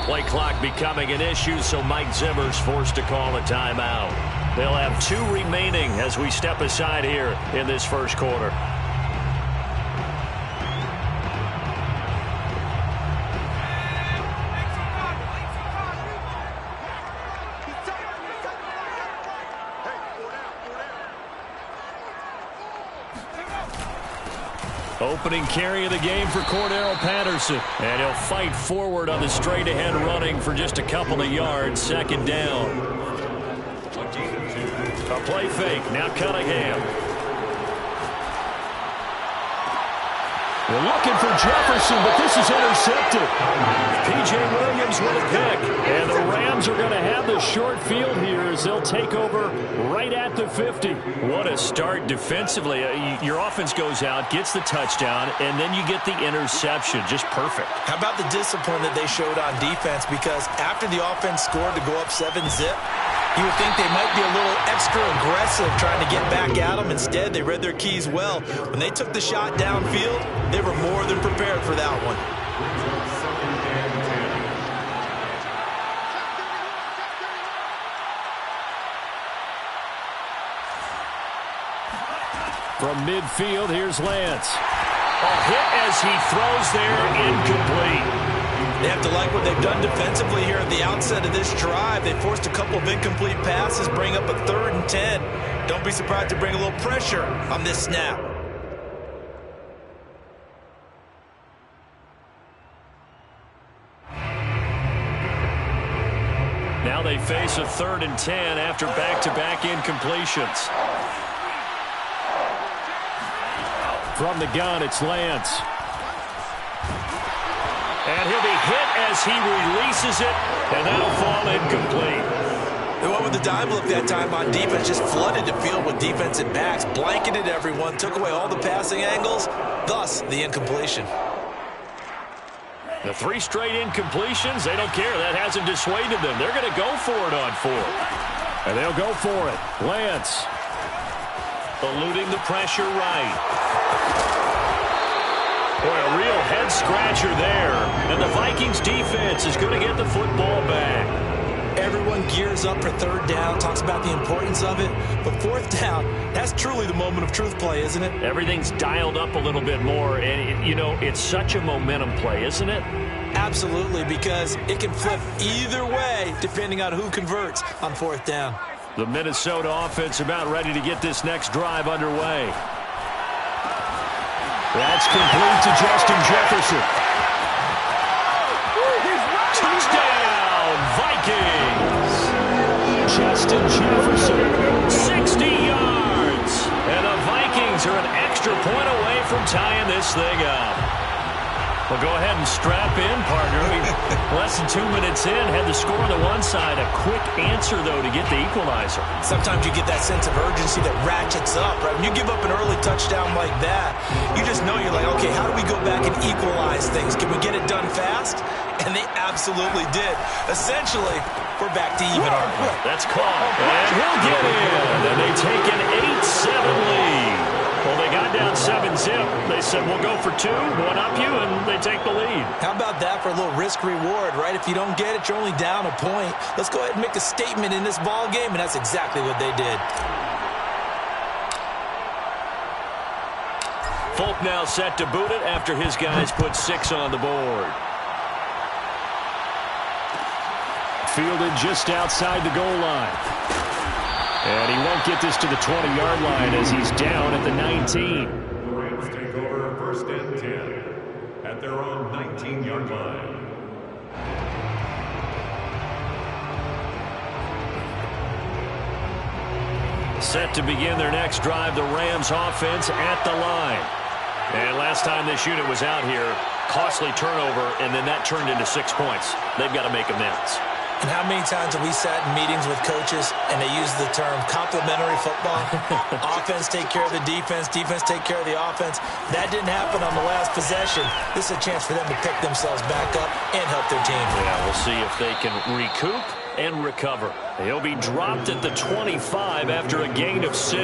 Play clock becoming an issue, so Mike Zimmer's forced to call a timeout. They'll have 2 remaining as we step aside here in this first quarter. Opening carry of the game for Cordero Patterson. And he'll fight forward on the straight-ahead running for just a couple of yards. Second down. A play fake. Now Cunningham. We're looking for Jefferson, but this is intercepted. P.J. Williams with a pick. And the Rams are going to have the short field here as they'll take over right at the 50. What a start defensively. Your offense goes out, gets the touchdown, and then you get the interception. Just perfect. How about the discipline that they showed on defense? Because after the offense scored to go up 7-zip, you would think they might be a little extra aggressive trying to get back at them. Instead, they read their keys well. When they took the shot downfield, they were more than prepared for that one. From midfield, here's Lance. A hit as he throws there, incomplete. They have to like what they've done defensively here at the outset of this drive. They forced a couple of incomplete passes, bring up a 3rd and 10. Don't be surprised to bring a little pressure on this snap. Now they face a 3rd and 10 after back-to-back incompletions. From the gun, it's Lance. And he'll be hit as he releases it, and that'll fall incomplete. They went with the dime look that time on defense, just flooded the field with defensive backs, blanketed everyone, took away all the passing angles, thus the incompletion. The 3 straight incompletions, they don't care. That hasn't dissuaded them. They're going to go for it on 4th. And they'll go for it. Lance eluding the pressure right. Boy, a real head-scratcher there. And the Vikings defense is going to get the football back. Everyone gears up for 3rd down, talks about the importance of it. But 4th down, that's truly the moment of truth play, isn't it? Everything's dialed up a little bit more. And, you know, it's such a momentum play, isn't it? Absolutely, because it can flip either way depending on who converts on 4th down. The Minnesota offense about ready to get this next drive underway. That's complete to Justin Jefferson. Touchdown, Vikings! Justin Jefferson, 60 yards. And the Vikings are an extra point away from tying this thing up. Well, go ahead and strap in, partner. Less than 2 minutes in, had the score on the one side. A quick answer, though, to get the equalizer. Sometimes you get that sense of urgency that ratchets up, right? When you give up an early touchdown like that, you just know you're like, okay, how do we go back and equalize things? Can we get it done fast? And they absolutely did. Essentially, we're back to even, aren't we? That's caught. And he'll get in. And they take an 8-7 lead. Well, they got down 7-zip. They said, we'll go for 2, one up you, and they take the lead. How about that for a little risk-reward, right? If you don't get it, you're only down a point. Let's go ahead and make a statement in this ball game, and that's exactly what they did. Folk now set to boot it after his guys put 6 on the board. Fielded just outside the goal line. And he won't get this to the 20-yard line as he's down at the 19. The Rams take over 1st and 10 at their own 19-yard line. Set to begin their next drive, the Rams offense at the line. And last time this unit was out here, costly turnover, and then that turned into 6 points. They've got to make amends. And how many times have we sat in meetings with coaches and they use the term complementary football? Offense take care of the defense, defense take care of the offense. That didn't happen on the last possession. This is a chance for them to pick themselves back up and help their team. Yeah, we'll see if they can recoup and recover. He'll be dropped at the 25 after a gain of 6.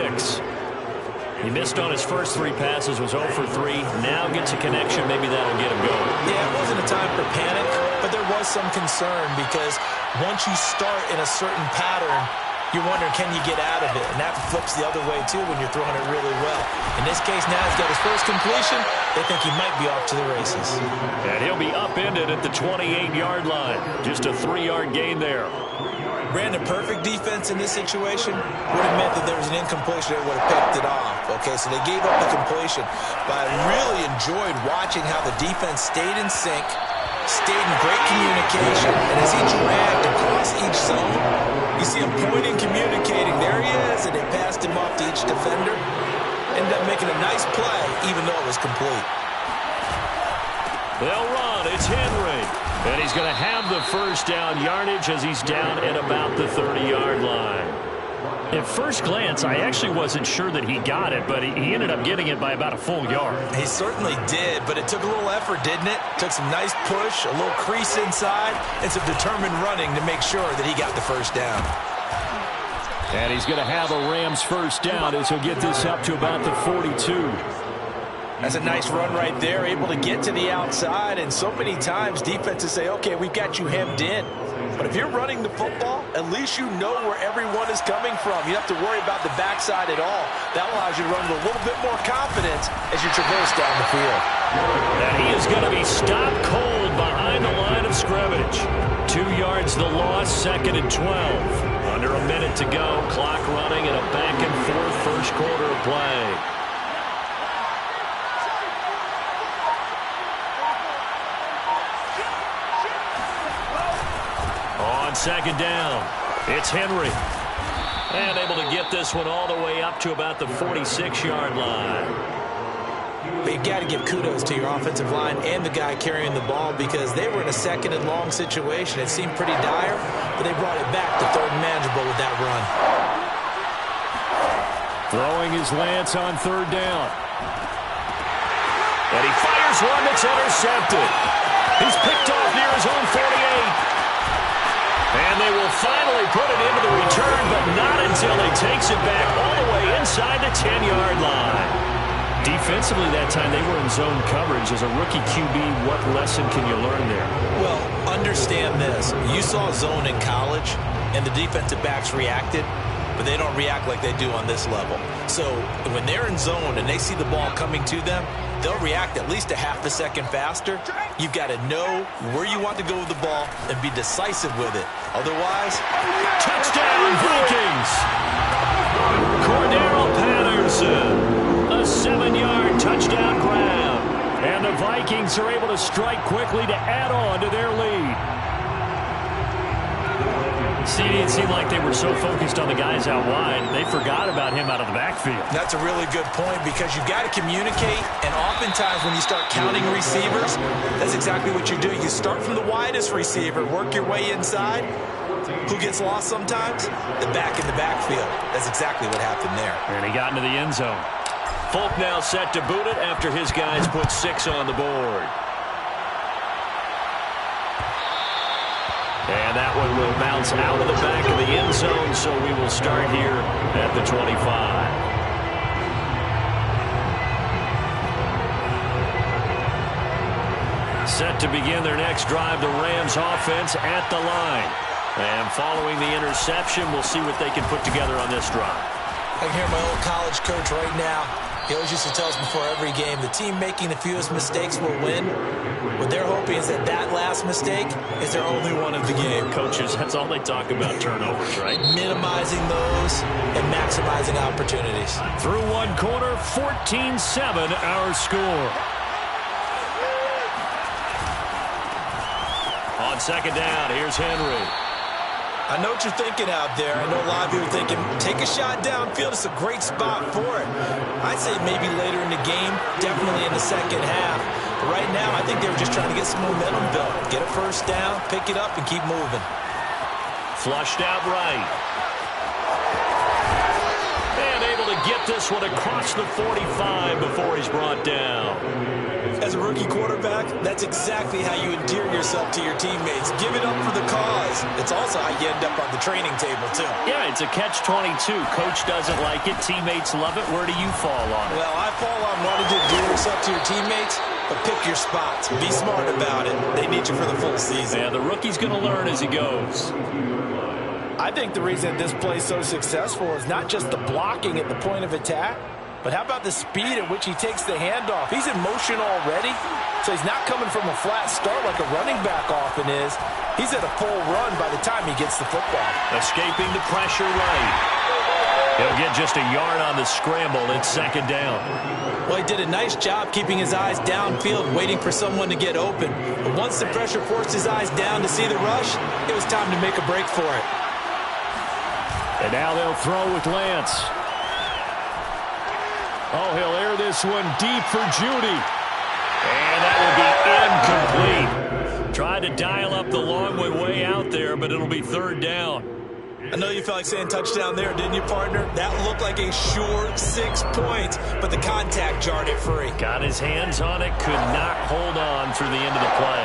He missed on his first 3 passes, was 0 for 3. Now gets a connection. Maybe that'll get him going. Yeah, it wasn't a time for to panic, but there was some concern because once you start in a certain pattern, you're wondering, can you get out of it? And that flips the other way, too, when you're throwing it really well. In this case, now he's got his first completion. They think he might be off to the races. And he'll be upended at the 28-yard line. Just a 3-yard gain there. Brandon, perfect defense in this situation would have meant that there was an incompletion that would have picked it off. Okay, so they gave up the completion. But I really enjoyed watching how the defense stayed in sync, stayed in great communication, and as he dragged across each zone, you see him pointing, communicating. There he is, and they passed him off to each defender. Ended up making a nice play, even though it was complete. They'll run. It's Henry. And he's going to have the first down yardage as he's down at about the 30-yard line. At first glance, I actually wasn't sure that he got it, but he ended up getting it by about a full yard. He certainly did, but it took a little effort, didn't it? Took some nice push, a little crease inside, and some determined running to make sure that he got the first down. And he's going to have a Rams first down as he'll get this up to about the 42. That's a nice run right there, able to get to the outside, and so many times defenses say, okay, we've got you hemmed in. But if you're running the football, at least you know where everyone is coming from. You don't have to worry about the backside at all. That allows you to run with a little bit more confidence as you traverse down the field. And he is going to be stopped cold behind the line of scrimmage. 2 yards the loss, 2nd and 12. Under a minute to go, clock running, and a back-and-forth first quarter of play. On 2nd down, it's Henry. And able to get this one all the way up to about the 46-yard line. But you've got to give kudos to your offensive line and the guy carrying the ball because they were in a 2nd and long situation. It seemed pretty dire, but they brought it back to 3rd and manageable with that run. Throwing his Lance on 3rd down. And he fires one that's intercepted. He's picked off near his own 48. And they will finally put it into the return, but not until he takes it back all the way inside the 10-yard line. Defensively that time, they were in zone coverage. As a rookie QB, what lesson can you learn there? Well, understand this. You saw zone in college, and the defensive backs reacted, but they don't react like they do on this level. So when they're in zone and they see the ball coming to them, they'll react at least a half a second faster. You've got to know where you want to go with the ball and be decisive with it. Otherwise, touchdown Vikings! Cordero Patterson. A 7-yard touchdown grab. And the Vikings are able to strike quickly to add on to their lead. See, it seemed like they were so focused on the guys out wide, they forgot about him out of the backfield. That's a really good point because you've got to communicate, and oftentimes when you start counting receivers, that's exactly what you do. You start from the widest receiver, work your way inside. Who gets lost sometimes? The back in the backfield. That's exactly what happened there. And he got into the end zone. Folk now set to boot it after his guys put 6 on the board. And that one will bounce out of the back of the end zone, so we will start here at the 25. Set to begin their next drive, the Rams offense at the line. And following the interception, we'll see what they can put together on this drive. I can hear my old college coach right now. He always used to tell us before every game, the team making the fewest mistakes will win. What they're hoping is that that last mistake is their only one of the game. Coaches, that's all they talk about, turnovers, right? Minimizing those and maximizing opportunities. Through one quarter, 14-7 our score. On 2nd down, here's Henry. I know what you're thinking out there. I know a lot of you are thinking, take a shot downfield. It's a great spot for it. I'd say maybe later in the game, definitely in the second half. But right now, I think they were just trying to get some momentum built. Get a first down, pick it up, and keep moving. Flushed out right. And able to get this one across the 45 before he's brought down. As a rookie quarterback, that's exactly how you endear yourself to your teammates. Give it up for the cause. It's also how you end up on the training table, too. Yeah, it's a catch-22. Coach doesn't like it. Teammates love it. Where do you fall on it? Well, I fall on wanting to endear yourself to your teammates, but pick your spots. Be smart about it. They need you for the full season. Yeah, the rookie's going to learn as he goes. I think the reason this play is so successful is not just the blocking at the point of attack, but how about the speed at which he takes the handoff? He's in motion already, so he's not coming from a flat start like a running back often is. He's at a full run by the time he gets the football. Escaping the pressure right. He'll get just a yard on the scramble. It's second down. Well, he did a nice job keeping his eyes downfield, waiting for someone to get open. But once the pressure forced his eyes down to see the rush, it was time to make a break for it. And now they'll throw with Lance. Oh, he'll air this one deep for Judy. And that will be incomplete. Tried to dial up the long way out there, but it'll be third down. I know you felt like saying touchdown there, didn't you, partner? That looked like a sure 6 points, but the contact jarred it free. Got his hands on it, could not hold on through the end of the play.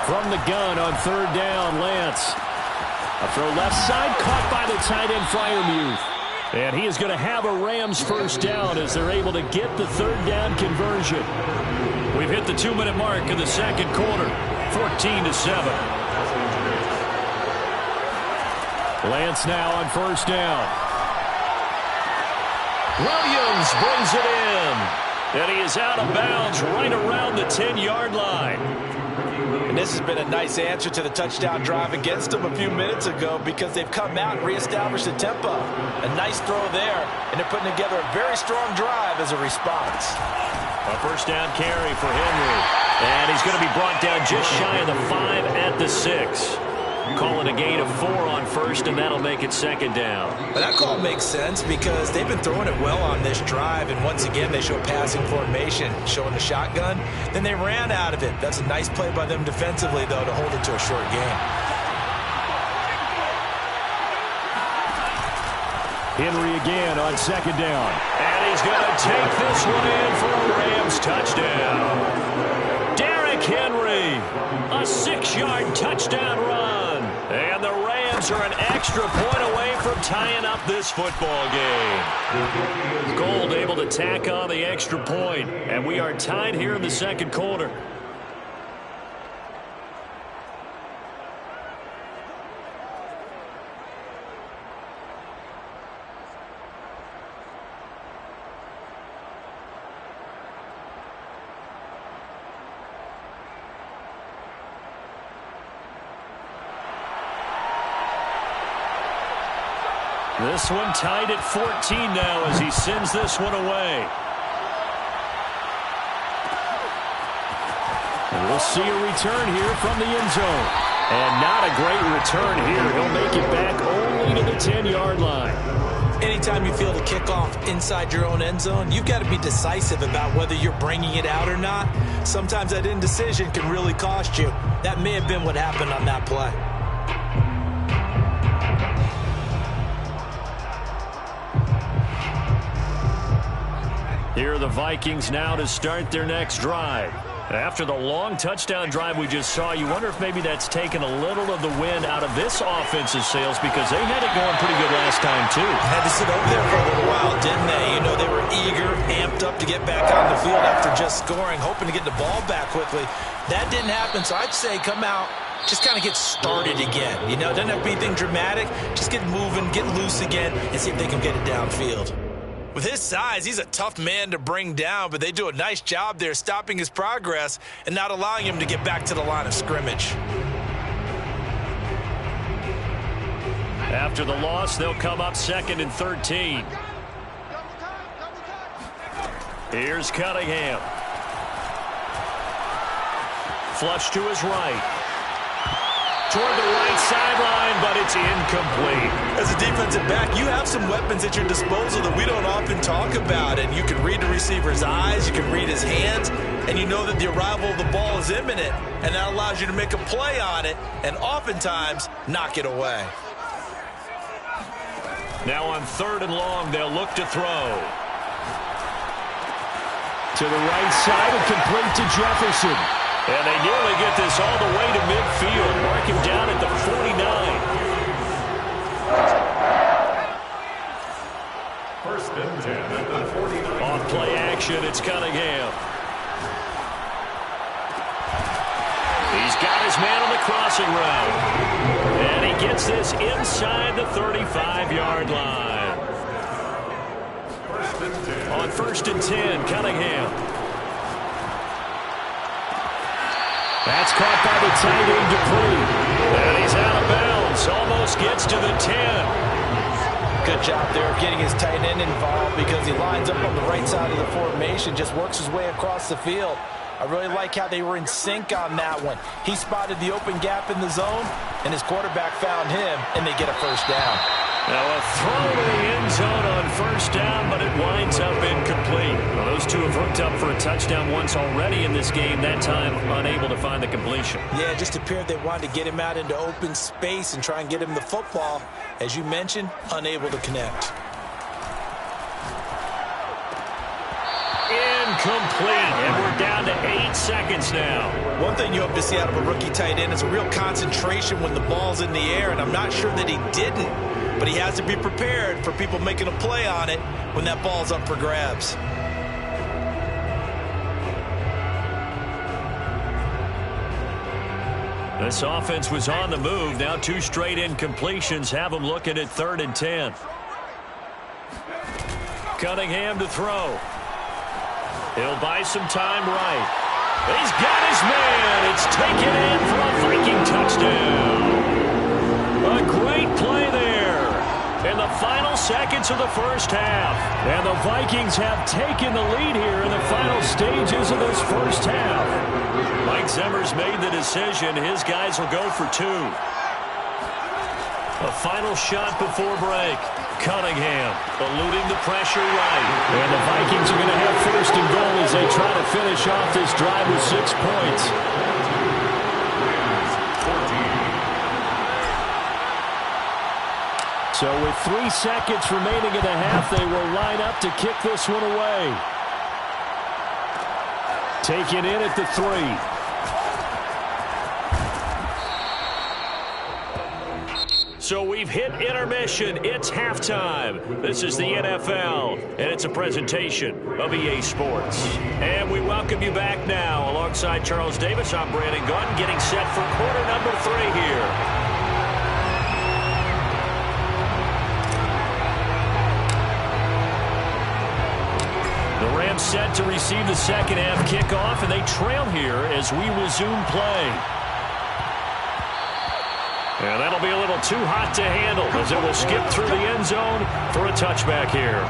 From the gun on third down, Lance. A throw left side, caught by the tight end, Freiermuth. And he is going to have a Rams first down as they're able to get the third down conversion. We've hit the 2-minute mark in the second quarter, 14-7. Lance now on first down. Williams brings it in. And he is out of bounds right around the 10-yard line. And this has been a nice answer to the touchdown drive against them a few minutes ago because they've come out and reestablished the tempo. A nice throw there, and they're putting together a very strong drive as a response. A first down carry for Henry. And he's going to be brought down just shy of the 5 at the 6. Calling a gain of 4 on first, and that'll make it second down. But that call makes sense because they've been throwing it well on this drive, and once again they show passing formation, showing the shotgun. Then they ran out of it. That's a nice play by them defensively, though, to hold it to a short game. Henry again on second down. And he's going to take this one in for a Rams touchdown. Derrick Henry, a 6-yard touchdown run. And the Rams are an extra point away from tying up this football game. Gold able to tack on the extra point, and we are tied here in the second quarter. This one tied at 14 now as he sends this one away. And we'll see a return here from the end zone. And not a great return here. He'll make it back only to the 10-yard line. Anytime you feel the kickoff inside your own end zone, you've got to be decisive about whether you're bringing it out or not. Sometimes that indecision can really cost you. That may have been what happened on that play. Here are the Vikings now to start their next drive. After the long touchdown drive we just saw, you wonder if maybe that's taken a little of the wind out of this offensive sails because they had it going pretty good last time, too. Had to sit over there for a little while, didn't they? You know, they were eager, amped up to get back on the field after just scoring, hoping to get the ball back quickly. That didn't happen, so I'd say come out, just kind of get started again. You know, doesn't have to be anything dramatic. Just get moving, get loose again, and see if they can get it downfield. With his size, he's a tough man to bring down, but they do a nice job there stopping his progress and not allowing him to get back to the line of scrimmage. After the loss, they'll come up 2nd and 13. Here's Cunningham. Flush to his right. Toward the right sideline, but it's incomplete. As a defensive back, you have some weapons at your disposal that we don't often talk about. And you can read the receiver's eyes, you can read his hands, and you know that the arrival of the ball is imminent. And that allows you to make a play on it and oftentimes knock it away. Now on 3rd and long, they'll look to throw. To the right side and complete to Jefferson. And they nearly get this all the way to midfield. Mark him down at the 49. First and 10 at the 49. Off play action, it's Cunningham. He's got his man on the crossing route. And he gets this inside the 35-yard line. First and 10. On first and 10, Cunningham. That's caught by the tight end, Dupree. And he's out of bounds. Almost gets to the 10. Good job there of getting his tight end involved because he lines up on the right side of the formation, just works his way across the field. I really like how they were in sync on that one. He spotted the open gap in the zone, and his quarterback found him, and they get a first down. Now a throw to the end zone on first down, but it winds up incomplete. Well, those two have hooked up for a touchdown once already in this game, that time unable to find the completion. Yeah, it just appeared they wanted to get him out into open space and try and get him the football. As you mentioned, unable to connect. Incomplete, and we're down to 8 seconds now. One thing you hope to see out of a rookie tight end is a real concentration when the ball's in the air, and I'm not sure that he didn't, but he has to be prepared for people making a play on it when that ball's up for grabs. This offense was on the move. Now 2 straight incompletions have them looking at 3rd and 10. Cunningham to throw. He'll buy some time right. He's got his man. It's taken in for a Viking touchdown. A great play there in the final seconds of the first half. And the Vikings have taken the lead here in the final stages of this first half. Mike Zimmer's made the decision. His guys will go for 2. A final shot before break. Cunningham eluding the pressure right. And the Vikings are going to have first and goal as they try to finish off this drive with 6 points. So with 3 seconds remaining in the half, they will line up to kick this one away. Taken in at the 3. So we've hit intermission. It's halftime. This is the NFL, and it's a presentation of EA Sports. And we welcome you back now. Alongside Charles Davis, I'm Brandon Gunn, getting set for quarter number 3 here. The Rams set to receive the second half kickoff, and they trail here as we resume play. And that'll be a little too hot to handle as it will skip through the end zone for a touchback here.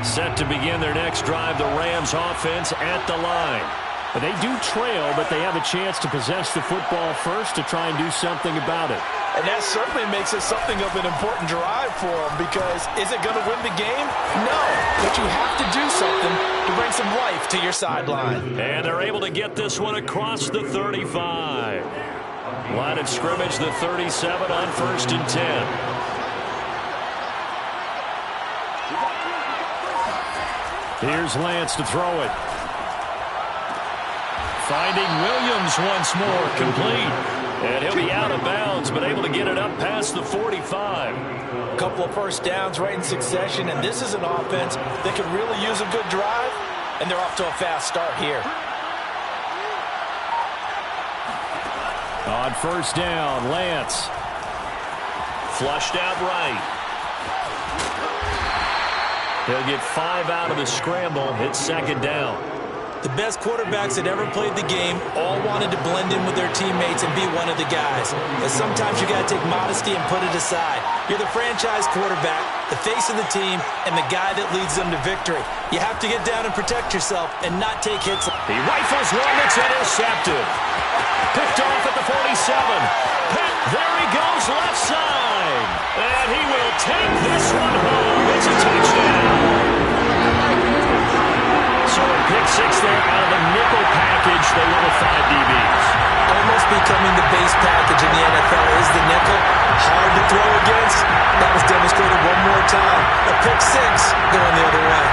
Set to begin their next drive, the Rams offense at the line. But they do trail, but they have a chance to possess the football first to try and do something about it. And that certainly makes it something of an important drive for them, because is it going to win the game? No, but you have to do something to bring some life to your sideline. And they're able to get this one across the 35. Line of scrimmage, the 37 on first and 10. Here's Lance to throw it. Finding Williams once more, complete. And he'll be out of bounds, but able to get it up past the 45. A couple of first downs right in succession, and this is an offense that could really use a good drive, and they're off to a fast start here. On first down, Lance. Flushed out right. He'll get 5 out of the scramble. It's second down. The best quarterbacks that ever played the game all wanted to blend in with their teammates and be one of the guys. But sometimes you got to take modesty and put it aside. You're the franchise quarterback, the face of the team, and the guy that leads them to victory. You have to get down and protect yourself and not take hits. He rifles one that's intercepted. Picked off at the 47. Pitt, there he goes, left side. And he will take this one home. It's a touchdown. So a pick 6 there out of the nickel package. They win with 5 DBs. Almost becoming the base package in the NFL is the nickel. Hard to throw against. That was demonstrated one more time. A pick 6 going the other way.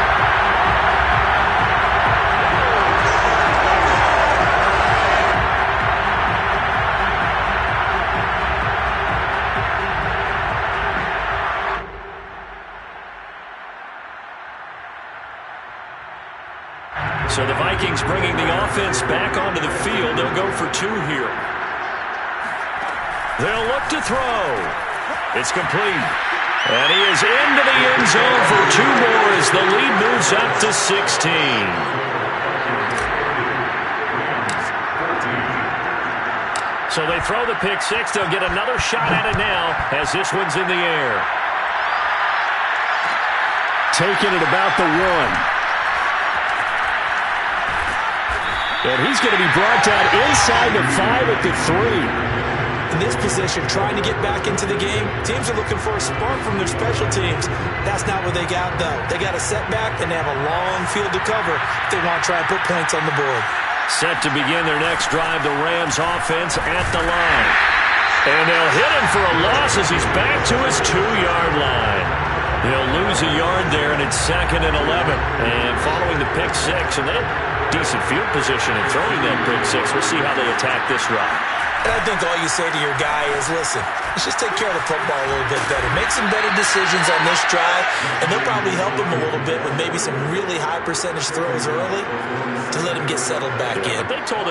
onto the field. They'll go for two here. They'll look to throw. It's complete. And he is into the end zone for two more as the lead moves up to 16. So they throw the pick six. They'll get another shot at it now as this one's in the air. Taking it about the one. And he's going to be brought down inside the 5 at the 3. In this position, trying to get back into the game, teams are looking for a spark from their special teams. That's not what they got, though. They got a setback, and they have a long field to cover if they want to try and put points on the board. Set to begin their next drive, the Rams offense at the line. And they'll hit him for a loss as he's back to his 2-yard line. They'll lose a yard there, and it's 2nd and 11. And following the pick six, and they have decent field position in throwing that pick six. We'll see how they attack this drive. And I think all you say to your guy is, listen, let's just take care of the football a little bit better. Make some better decisions on this drive, and they'll probably help him a little bit with maybe some really high percentage throws early to let him get settled back in. They told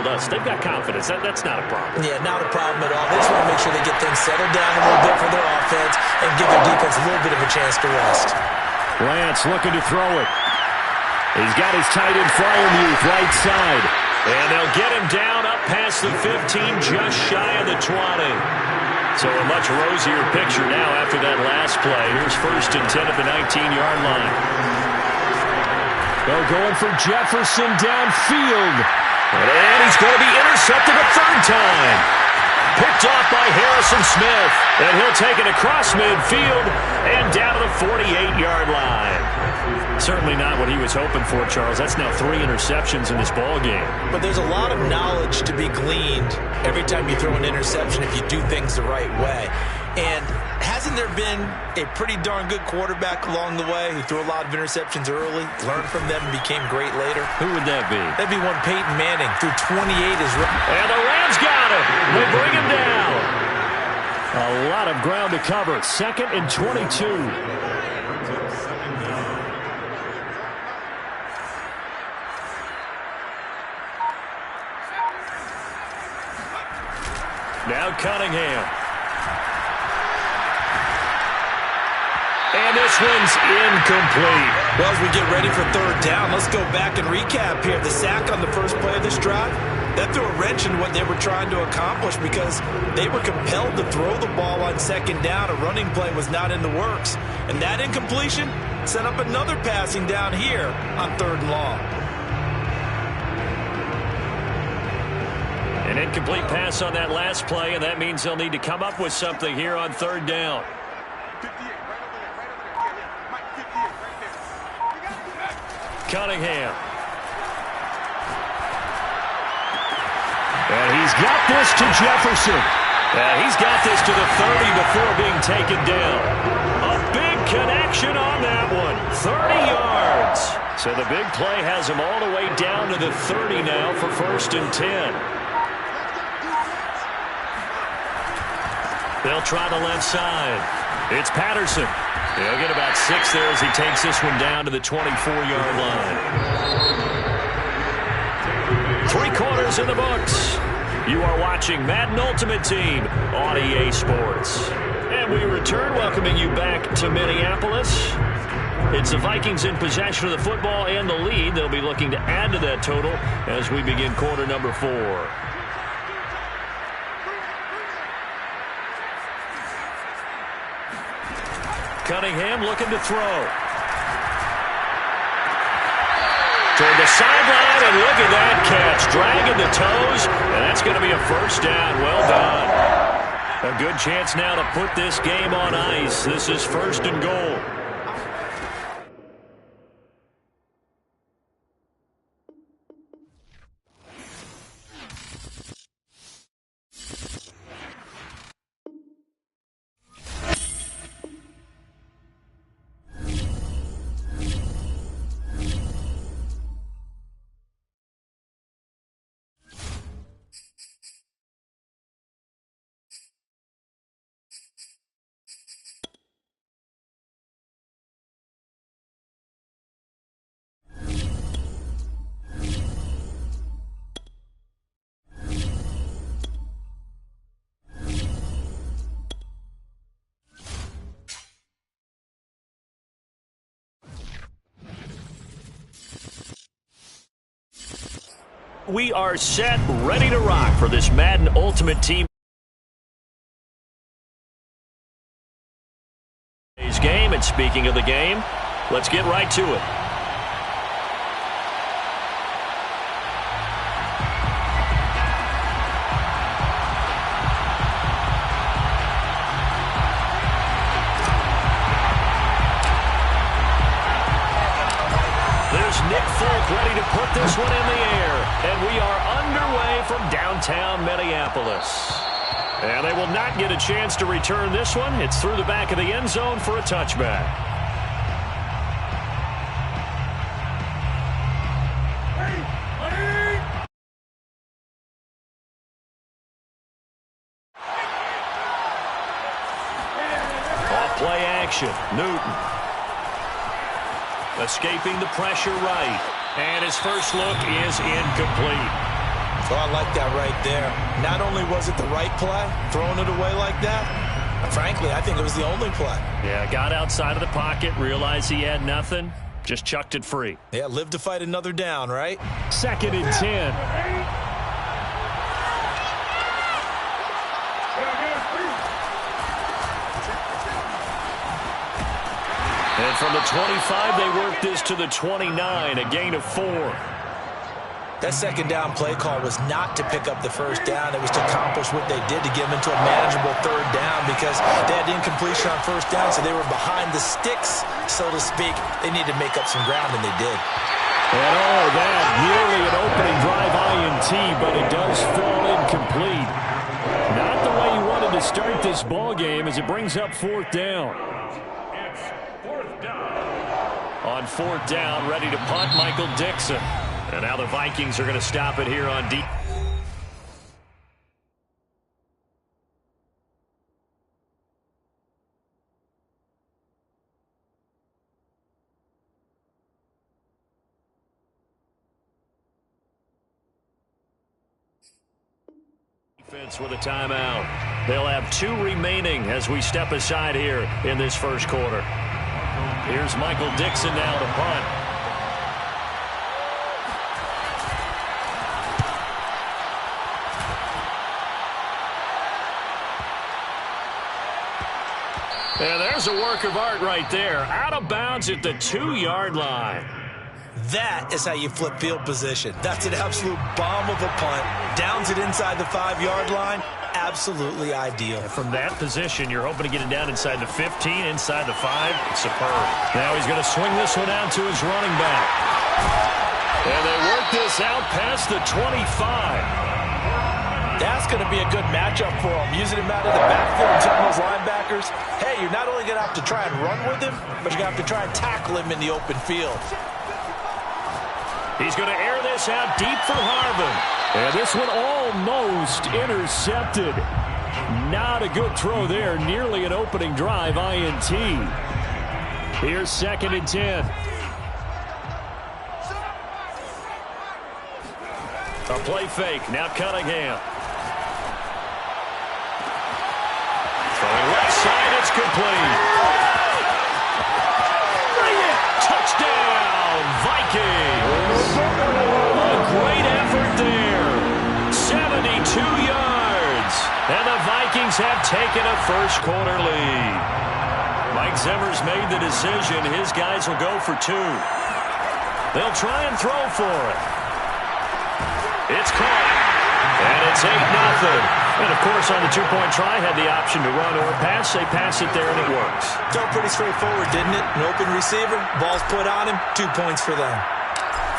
us, they've got confidence. That's not a problem. Yeah, not a problem at all. They just want to make sure they get things settled down a little bit for their offense and give their defense a little bit of a chance to rest. Lance looking to throw it. He's got his tight end Fryermuth right side. And they'll get him down up past the 15, just shy of the 20. So a much rosier picture now after that last play. Here's 1st and 10 at the 19-yard line. They're going for Jefferson downfield. And he's going to be intercepted a 3rd time. Picked off by Harrison Smith. And he'll take it across midfield and down to the 48-yard line. Certainly not what he was hoping for, Charles. That's now 3 interceptions in this ball game. But there's a lot of knowledge to be gleaned every time you throw an interception if you do things the right way. And hasn't there been a pretty darn good quarterback along the way who threw a lot of interceptions early, learned from them, and became great later? Who would that be? That'd be one Peyton Manning. Threw 28 as well. And the Rams got him. They bring him down. A lot of ground to cover. 2nd and 22. Now Cunningham. And this one's incomplete. Well, as we get ready for 3rd down, let's go back and recap here. The sack on the first play of this drive, that threw a wrench in what they were trying to accomplish because they were compelled to throw the ball on 2nd down. A running play was not in the works. And that incompletion set up another passing down here on 3rd and long. An incomplete pass on that last play, and that means they'll need to come up with something here on 3rd down. Cunningham. And he's got this to Jefferson. And he's got this to the 30 before being taken down. A big connection on that one. 30 yards. So the big play has him all the way down to the 30 now for 1st and 10. They'll try the left side. It's Patterson. He'll get about 6 there as he takes this one down to the 24-yard line. 3 quarters in the books. You are watching Madden Ultimate Team on EA Sports. And we return, welcoming you back to Minneapolis. It's the Vikings in possession of the football and the lead. They'll be looking to add to that total as we begin quarter number 4. Cunningham looking to throw. Toward the sideline, and look at that catch. Dragging the toes, and that's going to be a 1st down. Well done. A good chance now to put this game on ice. This is 1st and goal. We are set, ready to rock for this Madden Ultimate Team game. And speaking of the game, let's get right to it. There's Nick Folk ready to put this one in the air. And we are underway from downtown Minneapolis. And they will not get a chance to return this one. It's through the back of the end zone for a touchback. Off play action. Newton. Escaping the pressure right. And his first look is incomplete. So I like that right there. Not only was it the right play, throwing it away like that, frankly, I think it was the only play. Yeah, got outside of the pocket, realized he had nothing, just chucked it free. Yeah, live to fight another down, right? 2nd and 10. And from the 25, they work this to the 29, a gain of 4. That second down play call was not to pick up the first down. It was to accomplish what they did to get them into a manageable third down because they had incompletion on first down, so they were behind the sticks, so to speak. They needed to make up some ground, and they did. And all that, nearly an opening drive INT, but it does fall incomplete. Not the way you wanted to start this ball game as it brings up 4th down. It's 4th down. On 4th down, ready to punt, Michael Dixon. And now the Vikings are going to stop it here on deep. Defense with a timeout. They'll have 2 remaining as we step aside here in this first quarter. Here's Michael Dixon now to punt. And there's a work of art right there. Out of bounds at the 2-yard line. That is how you flip field position. That's an absolute bomb of a punt. Downs it inside the 5-yard line. Absolutely ideal. From that position, you're hoping to get it down inside the 15, inside the 5. It's superb. Now he's going to swing this one out to his running back. And they work this out past the 25. That's going to be a good matchup for him. Using him out of the backfield and telling those linebackers, hey, you're not only going to have to try and run with him, but you're going to have to try and tackle him in the open field. He's going to air this out deep for Harvin. And this one almost intercepted. Not a good throw there. Nearly an opening drive, INT. Here's 2nd and 10. A play fake. Now Cunningham. Throwing left side. It's complete. Touchdown, Vikings. A great effort there. 72 yards. And the Vikings have taken a first quarter lead. Mike Zimmer's made the decision. His guys will go for 2. They'll try and throw for it. It's caught. And it's 8-0. And, of course, on the 2-point try, had the option to run or pass. They pass it there, and it works. Felt pretty straightforward, didn't it? An open receiver, ball's put on him, 2 points for them.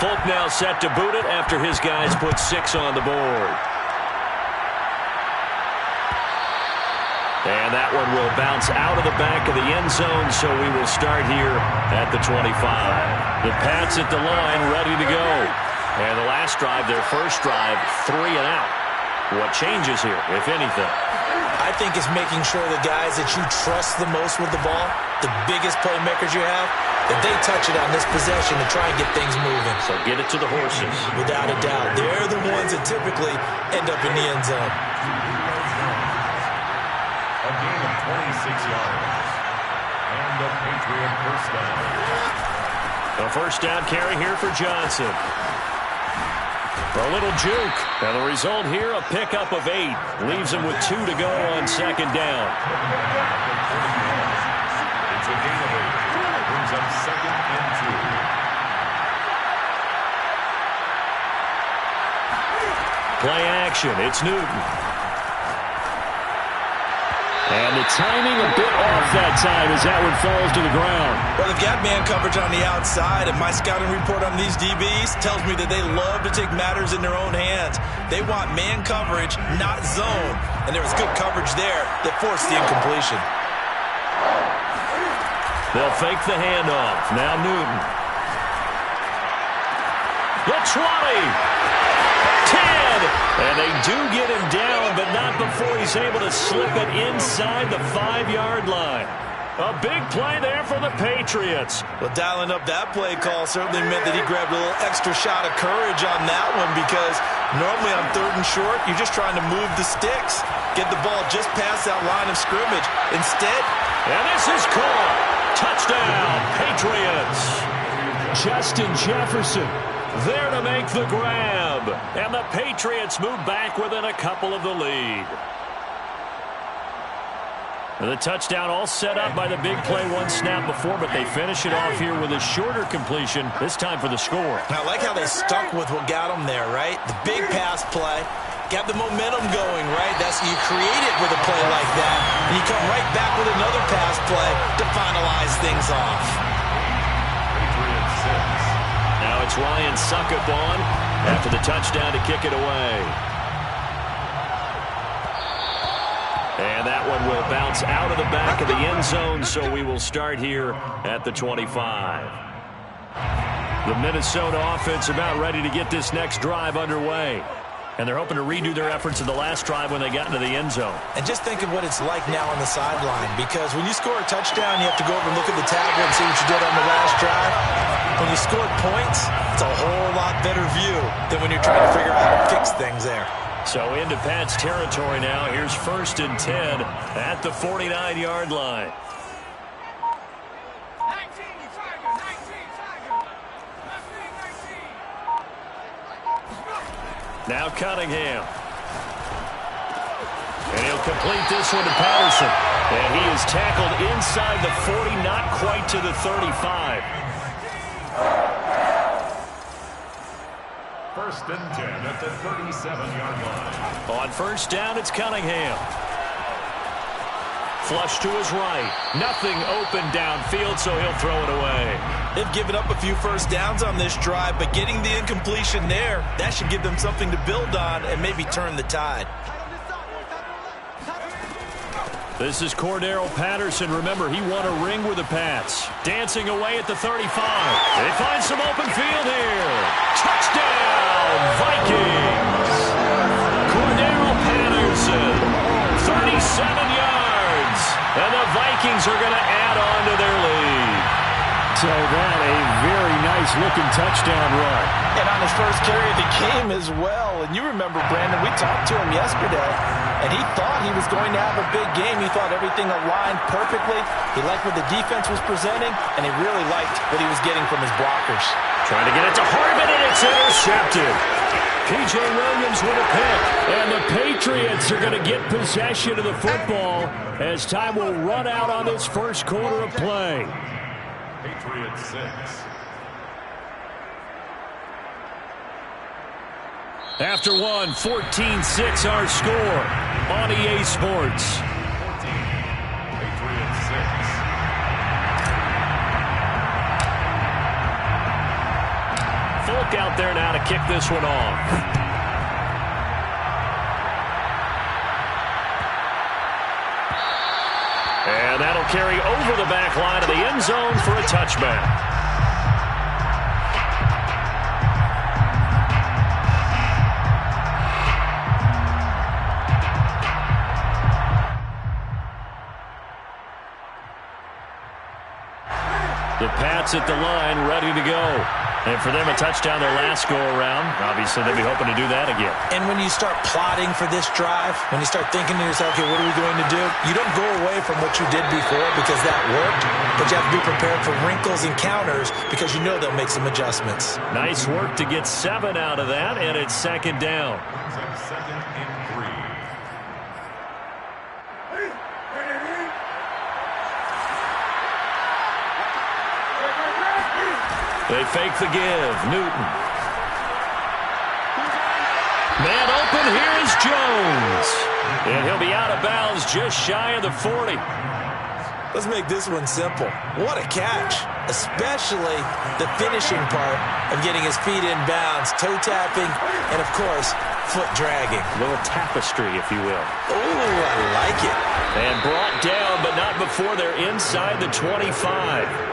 Folk now set to boot it after his guys put 6 on the board. And that one will bounce out of the back of the end zone, so we will start here at the 25. The Pats at the line, ready to go. And the last drive, their first drive, 3 and out. What changes here, if anything? I think it's making sure the guys that you trust the most with the ball, the biggest playmakers you have, that they touch it on this possession to try and get things moving. So get it to the horses. Without a doubt. They're the ones that typically end up in the end zone. A gain of 26 yards. And a Patriot first down. A first down carry here for Johnson. A little juke. And the result here, a pickup of 8. Leaves him with 2 to go on second down. It's a gain of 8. Brings up second and 2. Play action. It's Newton. And the timing a bit off that time as that one falls to the ground. Well, they've got man coverage on the outside, and my scouting report on these DBs tells me that they love to take matters in their own hands. They want man coverage, not zone. And there was good coverage there that forced the incompletion. They'll fake the handoff. Now Newton. The 20. 10. And they do get him down, but not before he's able to slip it inside the 5-yard line. A big play there for the Patriots. Well, dialing up that play call certainly meant that he grabbed a little extra shot of courage on that one, because normally on 3rd and short, you're just trying to move the sticks, get the ball just past that line of scrimmage. Instead, and this is caught. Touchdown, Patriots. Justin Jefferson there to make the grab. And the Patriots move back within a couple of the lead. The touchdown all set up by the big play one snap before, but they finish it off here with a shorter completion, this time for the score. I like how they stuck with what got them there, right? The big pass play, got the momentum going, right? That's you create it with a play like that, and you come right back with another pass play to finalize things off. Now it's Ryan Suckup on after the touchdown to kick it away. And that one will bounce out of the back of the end zone, so we will start here at the 25. The Minnesota offense about ready to get this next drive underway. And they're hoping to redo their efforts in the last drive when they got into the end zone. And just think of what it's like now on the sideline, because when you score a touchdown, you have to go over and look at the tablet and see what you did on the last drive. When you scored points, it's a whole lot better view than when you're trying to figure out how to fix things there. So into Pat's territory now. Here's 1st and 10 at the 49-yard line. Now Cunningham. And he'll complete this one to Patterson. And he is tackled inside the 40, not quite to the 35. 1st and 10 at the 37-yard line. On 1st down, it's Cunningham. Flush to his right. Nothing open downfield, so he'll throw it away. They've given up a few first downs on this drive, but getting the incompletion there, that should give them something to build on and maybe turn the tide. This is Cordero Patterson. Remember, he won a ring with the Pats. Dancing away at the 35. They find some open field here. Touchdown, Vikings. Cordero Patterson, 37 yards. And the Vikings are going to add on to their lead. So that a very nice-looking touchdown run. And on his first carry of the game as well. And you remember, Brandon, we talked to him yesterday, and he thought he was going to have a big game. He thought everything aligned perfectly. He liked what the defense was presenting, and he really liked what he was getting from his blockers. Trying to get it to Harmon, and it's intercepted. P.J. Williams with a pick. And the Patriots are going to get possession of the football as time will run out on this first quarter of play. Patriots 6. After one, 14-6 our score on EA Sports. Patriots 6. Folk out there now to kick this one off. And that'll carry over the back line of the end zone for a touchback. The Pats at the line, ready to go. And for them, a touchdown their last go-around. Obviously, they'll be hoping to do that again. And when you start plotting for this drive, when you start thinking to yourself, okay, what are we going to do? You don't go away from what you did before because that worked, but you have to be prepared for wrinkles and counters because you know they'll make some adjustments. Nice work to get 7 out of that, and it's second down. Second and 3. They fake the give. Newton. Man open. Here is Jones. And he'll be out of bounds just shy of the 40. Let's make this one simple. What a catch, especially the finishing part of getting his feet in bounds, toe tapping, and, of course, foot dragging. A little tapestry, if you will. Oh, I like it. And brought down, but not before they're inside the 25.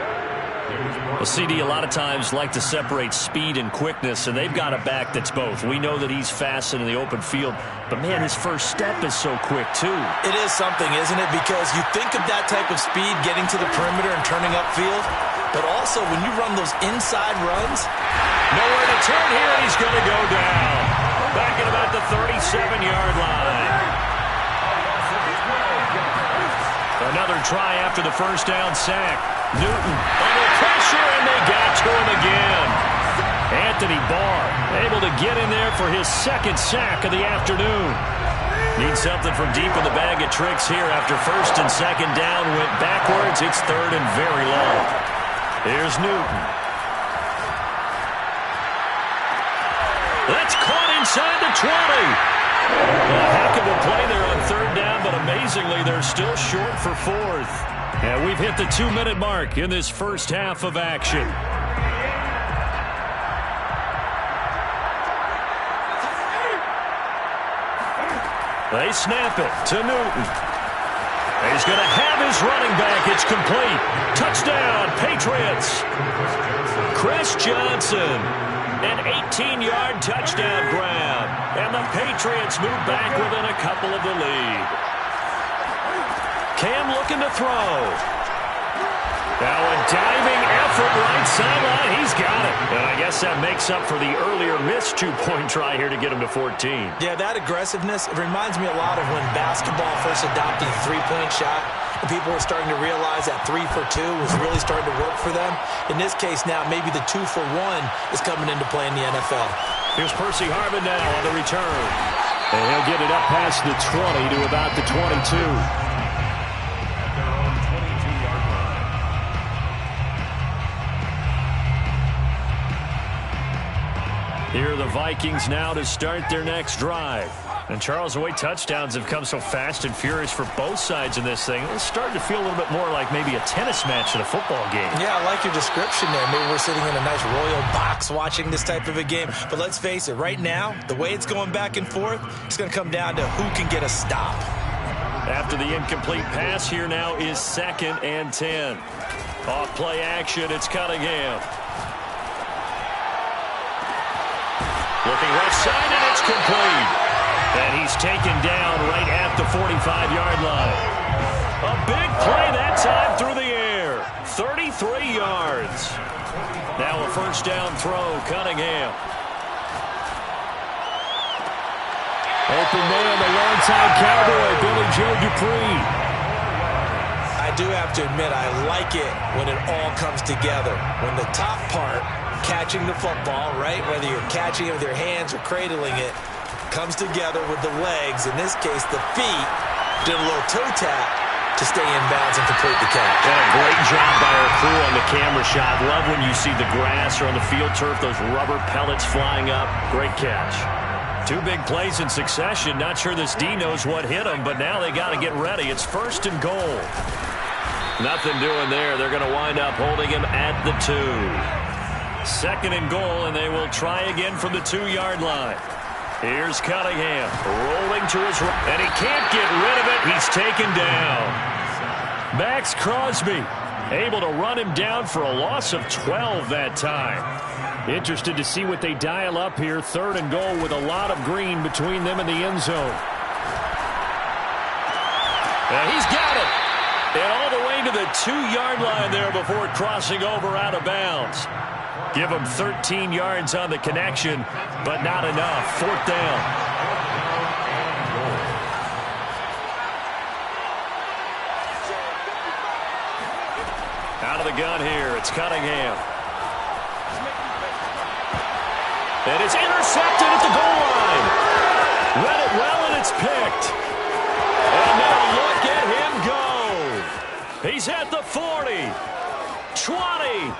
Well, CD, a lot of times like to separate speed and quickness, and they've got a back that's both. We know that he's fast in the open field, but, man, his first step is so quick, too. It is something, isn't it? Because you think of that type of speed getting to the perimeter and turning upfield, but also when you run those inside runs, nowhere to turn here, and he's going to go down. Back at about the 37-yard line. Another try after the first down sack. Newton under pressure, and they got to him again. Anthony Barr able to get in there for his second sack of the afternoon. Need something from deep in the bag of tricks here after first and second down went backwards. It's third and very long. Here's Newton. That's caught inside the 20. A heck of a play there on third down, but amazingly, they're still short for fourth. And we've hit the 2-minute mark in this first half of action. They snap it to Newton. He's going to have his running back. It's complete. Touchdown, Patriots. Chris Johnson. An 18-yard touchdown grab. And the Patriots move back within a couple of the lead. Cam looking to throw. Now a diving effort right sideline. He's got it. And I guess that makes up for the earlier missed 2-point try here to get him to 14. Yeah, that aggressiveness, it reminds me a lot of when basketball first adopted the three-point shot. And people were starting to realize that 3 for 2 was really starting to work for them. In this case now, maybe the 2 for 1 is coming into play in the NFL. Here's Percy Harvin now on the return. And he'll get it up past the 20 to about the 22. Here are the Vikings now to start their next drive. And, Charles, the way touchdowns have come so fast and furious for both sides in this thing, it's starting to feel a little bit more like maybe a tennis match at a football game. Yeah, I like your description there. Maybe we're sitting in a nice royal box watching this type of a game. But let's face it, right now, the way it's going back and forth, it's going to come down to who can get a stop. After the incomplete pass, here now is 2nd and 10. Off play action, it's Cunningham. Looking left side, and it's complete. And he's taken down right at the 45-yard line. A big play that time through the air. 33 yards. Now a first down throw, Cunningham. Open man, the longtime Cowboy, Billy Joe Dupree. I do have to admit, I like it when it all comes together. When the top part, catching the football, right, whether you're catching it with your hands or cradling it, comes together with the legs, in this case the feet, did a little toe tap to stay in bounds and complete the catch. Yeah, great job by our crew on the camera shot. Love when you see the grass or on the field turf, those rubber pellets flying up. Great catch. 2 big plays in succession. Not sure this D knows what hit him, but now they got to get ready. It's 1st and goal. Nothing doing there. They're going to wind up holding him at the 2. 2nd and goal, and they will try again from the 2-yard line. Here's Cunningham rolling to his right, and he can't get rid of it. He's taken down. Max Crosby able to run him down for a loss of 12 that time. Interested to see what they dial up here. 3rd and goal with a lot of green between them and the end zone. And he's got it. And all the way to the 2-yard line there before crossing over out of bounds. Give them 13 yards on the connection, but not enough. 4th down. Out of the gun here, it's Cunningham. And it's intercepted at the goal line. Read it well, and it's picked. And now look at him go. He's at the 40, 20.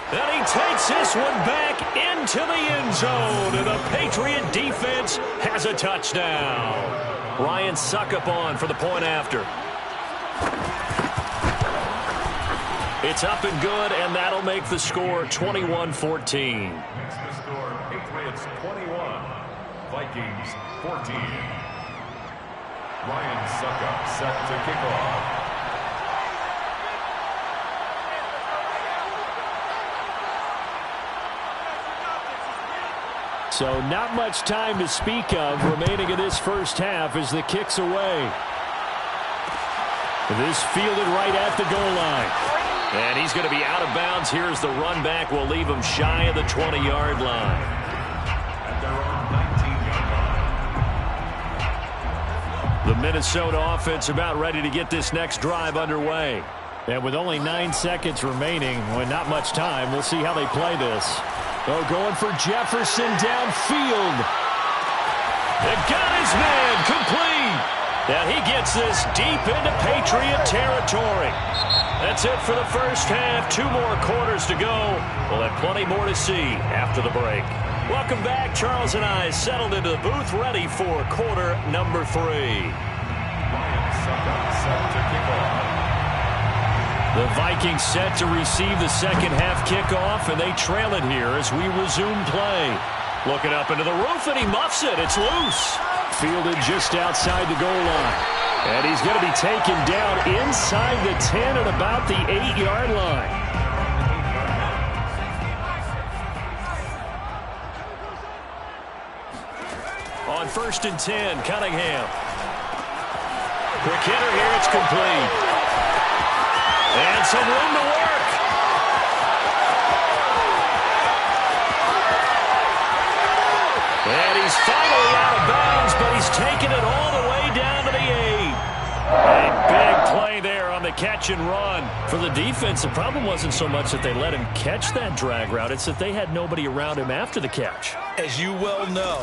And he takes this one back into the end zone. And the Patriot defense has a touchdown. Ryan Suckup on for the point after. It's up and good, and that'll make the score 21-14. Makes the score Patriots 21, Vikings 14. Ryan Suckup set to kick off. So not much time to speak of remaining in this first half as the kick's away. This fielded right at the goal line. And he's going to be out of bounds here as the run back will leave him shy of the 20-yard line. At their own 19-yard line. The Minnesota offense about ready to get this next drive underway. And with only 9 seconds remaining, with not much time, we'll see how they play this. Oh, going for Jefferson downfield. They got his man complete. And he gets this deep into Patriot territory. That's it for the first half. 2 more quarters to go. We'll have plenty more to see after the break. Welcome back. Charles and I settled into the booth ready for quarter number 3. Ryan Suckup set to kick off. The Vikings set to receive the second half kickoff, and they trail it here as we resume play. Looking up into the roof, and he muffs it. It's loose. Fielded just outside the goal line. And he's going to be taken down inside the 10 at about the 8-yard line. On 1st and 10, Cunningham. Quick hitter here, it's complete. And some room to work. And he's finally out of bounds, but he's taken it all the way down to the 8. A big play there on the catch and run. For the defense, the problem wasn't so much that they let him catch that drag route. It's that they had nobody around him after the catch. As you well know,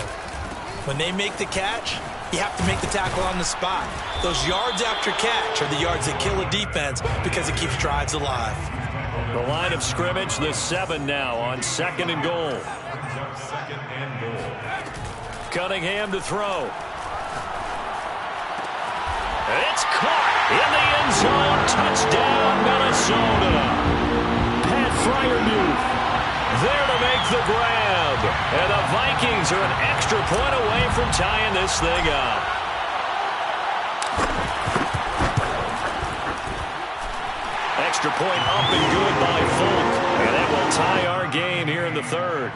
when they make the catch, you have to make the tackle on the spot. Those yards after catch are the yards that kill a defense because it keeps drives alive. The line of scrimmage, the 7 now on 2nd and goal. Second and goal. Cunningham to throw. It's caught in the end zone. Touchdown, Minnesota. Pat Fryermuth there to make the grab. And the Vikings are an extra point away from tying this thing up. Extra point up and good by Folk. And that will tie our game here in the 3rd.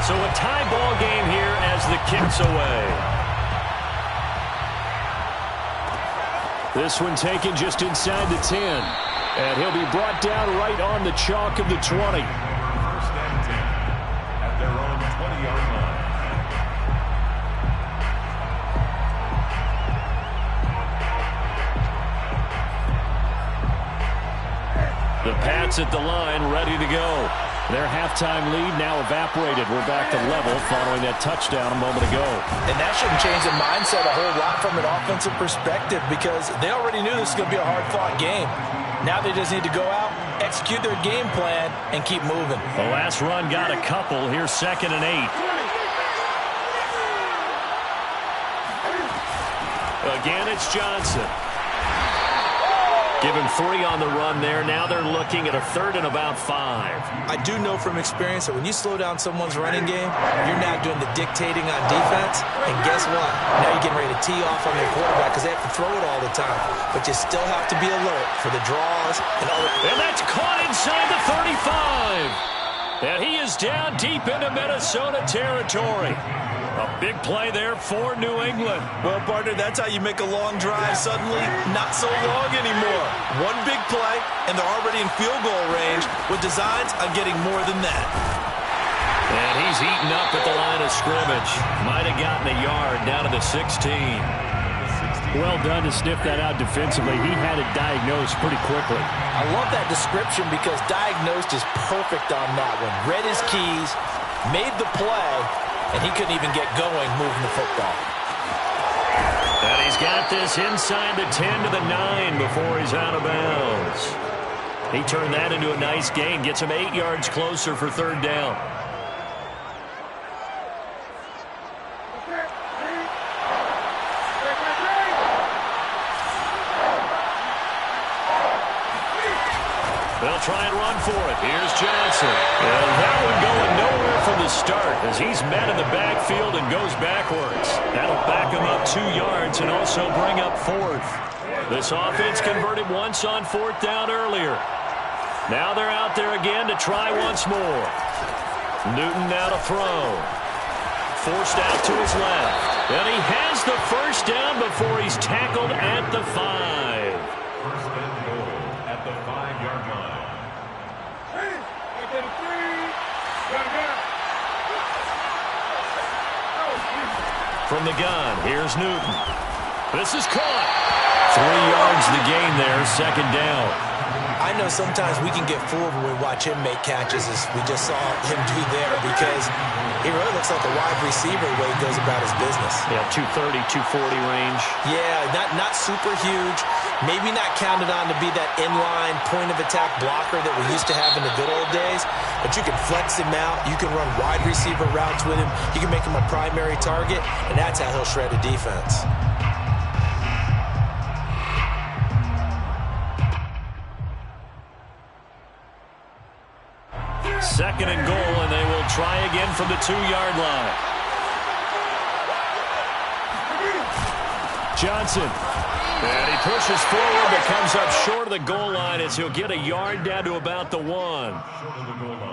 So a tie ball game here as the kick's away. This one taken just inside the 10. And he'll be brought down right on the chalk of the 20. 1st and 10 at their own 20-yard line. The Pats at the line ready to go. Their halftime lead now evaporated. We're back to level following that touchdown a moment ago. And that shouldn't change the mindset a whole lot from an offensive perspective because they already knew this was going to be a hard-fought game. Now they just need to go out, execute their game plan, and keep moving. The last run got a couple. Here's 2nd and 8. Again, it's Johnson. Give him 3 on the run there. Now they're looking at a 3rd and about 5. I do know from experience that when you slow down someone's running game, you're not doing the dictating on defense. And guess what? Now you're getting ready to tee off on their quarterback because they have to throw it all the time. But you still have to be alert for the draws and all. And that's caught inside the 35. And he is down deep into Minnesota territory. A big play there for New England. Well, partner, that's how you make a long drive suddenly not so long anymore. One big play, and they're already in field goal range with designs on getting more than that. And he's eaten up at the line of scrimmage. Might have gotten a yard down to the 16. Well done to sniff that out defensively. He had it diagnosed pretty quickly. I love that description because diagnosed is perfect on that one. Read his keys, made the play, and he couldn't even get going moving the football. And he's got this inside the 10 to the 9 before he's out of bounds. He turned that into a nice gain, gets him 8 yards closer for third down. They'll try and run for it. Here's Johnson. And that one going nowhere from the start as he's met in the backfield and goes backwards. That'll back him up 2 yards and also bring up fourth. This offense converted once on fourth down earlier. Now they're out there again to try once more. Newton now to throw. Forced out to his left. And he has the first down before he's tackled at the 5. First and goal at the 5-yard line. From the gun, here's Newton. This is caught. 3 yards the gain there, second down. I know sometimes we can get fooled when we watch him make catches, as we just saw him do there, because he really looks like a wide receiver the way he goes about his business. Yeah, 230, 240 range. Yeah, not super huge. Maybe not counted on to be that inline point-of-attack blocker that we used to have in the good old days, but you can flex him out. You can run wide receiver routes with him. You can make him a primary target, and that's how he'll shred a defense. Second and goal, and they will try again from the 2-yard line. Johnson. And he pushes forward, but comes up short of the goal line as he'll get a yard down to about the 1.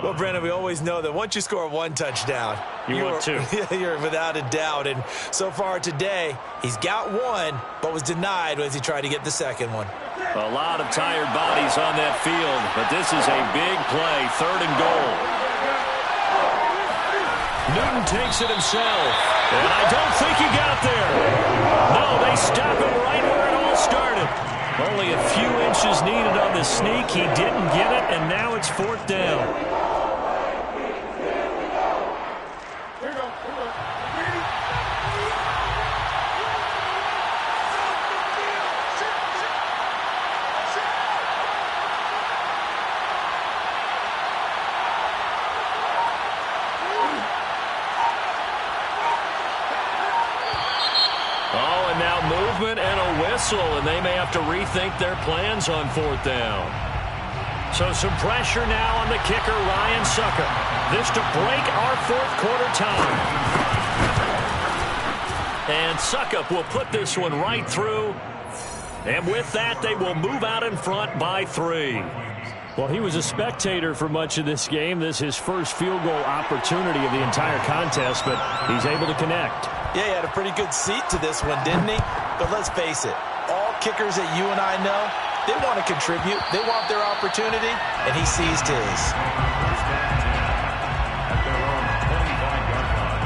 Well, Brandon, we always know that once you score one touchdown, you're 2. You're without a doubt. And so far today, he's got one, but was denied as he tried to get the second one. A lot of tired bodies on that field, but this is a big play, third and goal. Newton takes it himself, and I don't think he got there. No, they stop him right where it all started. Only a few inches needed on the sneak. He didn't get it, and now it's fourth down. And a whistle, and they may have to rethink their plans on fourth down. So some pressure now on the kicker, Ryan Succop. This to break our fourth quarter time. And Succop will put this one right through. And with that, they will move out in front by 3. Well, he was a spectator for much of this game. This is his first field goal opportunity of the entire contest, but he's able to connect. Yeah, he had a pretty good seat to this one, didn't he? But let's face it, all kickers that you and I know, they want to contribute. They want their opportunity, and he seized his. At their own 25-yard line.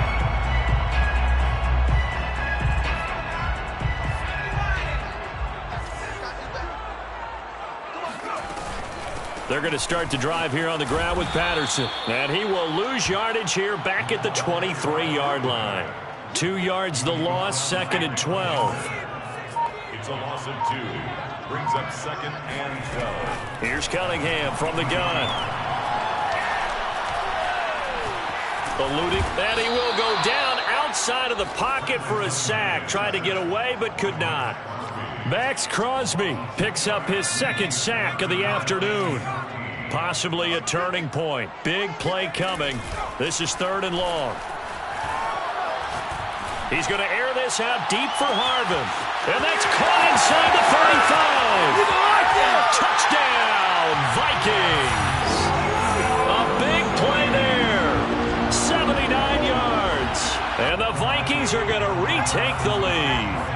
They're going to start the drive here on the ground with Patterson. And he will lose yardage here back at the 23-yard line. 2 yards the loss, second and 12. It's a loss of 2. Brings up second and 12. Here's Cunningham from the gun. Eluding, and he will go down outside of the pocket for a sack. Tried to get away, but could not. Max Crosby picks up his second sack of the afternoon. Possibly a turning point. Big play coming. This is third and long. He's going to air this out deep for Harvin. And that's caught inside the 35. Touchdown, Vikings. A big play Vikings are going to retake the lead.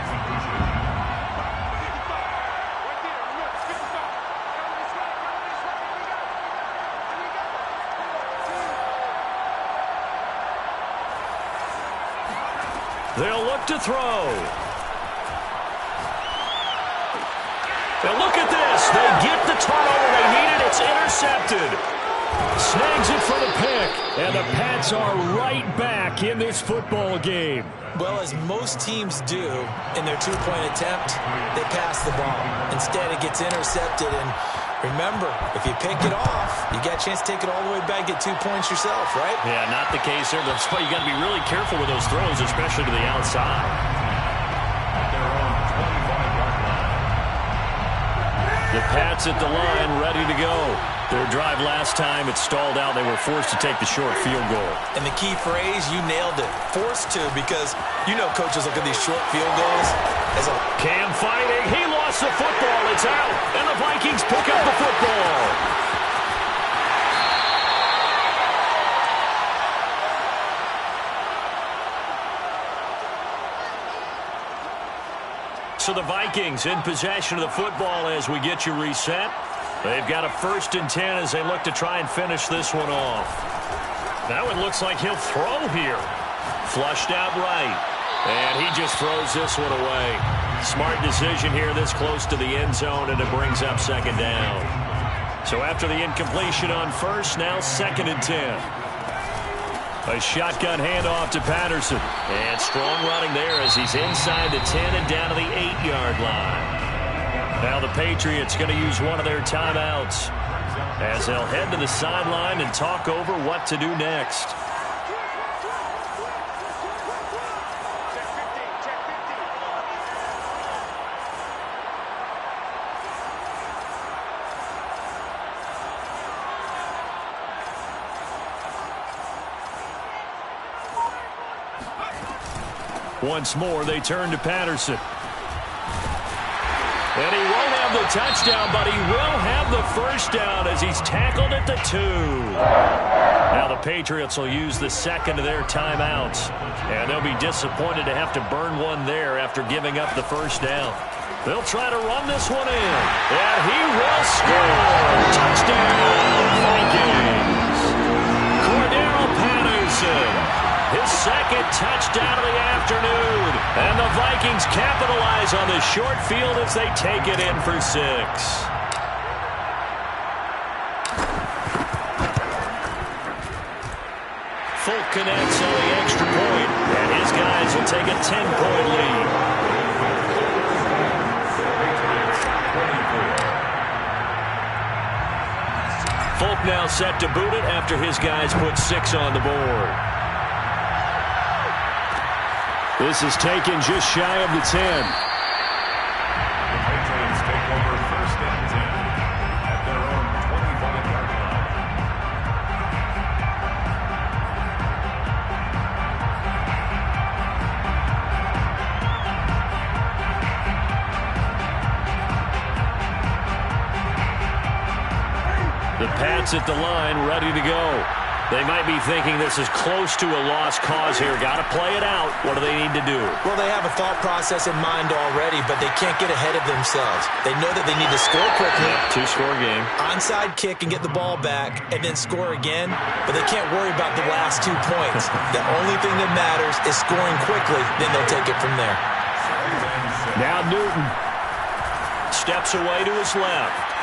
They'll look to throw. And look at this. They get the turnover they needed. It's intercepted. Snags it for the pick. And the Pats are right back in this football game. Well, as most teams do in their two-point attempt, they pass the ball. Instead, it gets intercepted. And remember, if you pick it off, you got a chance to take it all the way back, get 2 points yourself, right? Yeah, not the case there. That's why you got to be really careful with those throws, especially to the outside. At their own 25-yard line. The Pats at the line, ready to go. Their drive last time, it stalled out. They were forced to take the short field goal. And the key phrase, you nailed it. Forced to, because you know coaches look at these short field goals as a... Cam fighting. He lost the football. It's out. And the Vikings pick up the football. So the Vikings in possession of the football as we get you reset. They've got a 1st and 10 as they look to try and finish this one off. Now it looks like he'll throw here. Flushed out right. And he just throws this one away. Smart decision here this close to the end zone, and it brings up 2nd down. So after the incompletion on 1st, now 2nd and 10. A shotgun handoff to Patterson. And strong running there as he's inside the 10 and down to the 8-yard line. Now the Patriots going to use one of their timeouts as they'll head to the sideline and talk over what to do next. Once more, they turn to Patterson. And he won't have the touchdown, but he will have the 1st down as he's tackled at the 2. Now the Patriots will use the 2nd of their timeouts. And they'll be disappointed to have to burn one there after giving up the 1st down. They'll try to run this one in. And he will score. Touchdown, Vikings. Cordero Patterson. His 2nd touchdown of the afternoon. And the Vikings capitalize on the short field as they take it in for 6. Folk connects on the extra point, and his guys will take a 10-point lead. Folk now set to boot it after his guys put 6 on the board. This is taken just shy of the 10. The Patriots take over 1st and 10 at their own 25-yard line. The Pats at the line, ready to go. They might be thinking this is close to a lost cause here. Got to play it out. What do they need to do? Well, they have a thought process in mind already, but they can't get ahead of themselves. They know that they need to score quickly. Two-score game. Onside kick and get the ball back and then score again, but they can't worry about the last 2 points. The only thing that matters is scoring quickly, then they'll take it from there. Now Newton steps away to his left.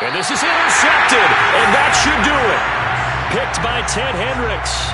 And this is intercepted, and that should do it. Picked by Ted Hendricks.